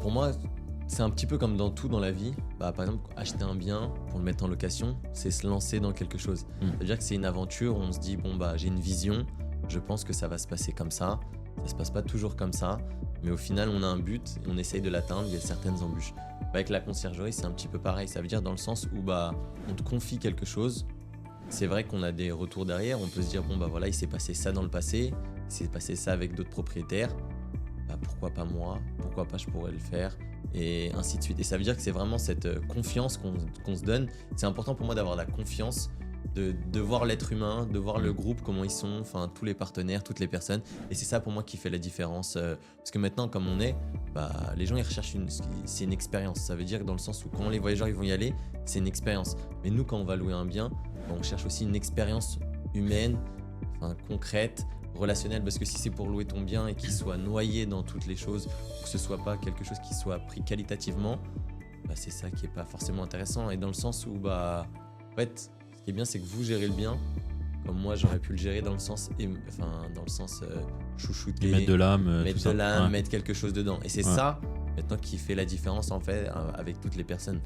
pour moi, c'est un petit peu comme dans tout dans la vie. Par exemple, acheter un bien pour le mettre en location, c'est se lancer dans quelque chose. C'est-à-dire que c'est une aventure où on se dit, j'ai une vision, je pense que ça va se passer comme ça. Ça se passe pas toujours comme ça, mais au final, on a un but et on essaye de l'atteindre. Il y a certaines embûches. Avec la conciergerie, c'est un petit peu pareil. Ça veut dire dans le sens où on te confie quelque chose. C'est vrai qu'on a des retours derrière. On peut se dire, il s'est passé ça dans le passé. Il s'est passé ça avec d'autres propriétaires. Pourquoi pas moi? Pourquoi pas je pourrais le faire? Et ainsi de suite. Et ça veut dire que c'est vraiment cette confiance qu'on se donne. C'est important pour moi d'avoir la confiance, de voir l'être humain, de voir le groupe, comment ils sont, enfin tous les partenaires, toutes les personnes. Et c'est ça pour moi qui fait la différence. Parce que maintenant, comme on est, les gens ils recherchent c'est une expérience. Ça veut dire que dans le sens où quand les voyageurs ils vont y aller, c'est une expérience. Mais nous, quand on va louer un bien, on cherche aussi une expérience humaine, concrète, relationnelle, parce que si c'est pour louer ton bien et qu'il soit noyé dans toutes les choses, que ce soit pas quelque chose qui soit pris qualitativement, c'est ça qui est pas forcément intéressant. Et dans le sens où en fait, ce qui est bien, c'est que vous gérez le bien, comme moi j'aurais pu le gérer dans le sens chouchouter, mettre de l'âme, mettre quelque chose dedans. Et c'est ça maintenant qui fait la différence en fait avec toutes les personnes.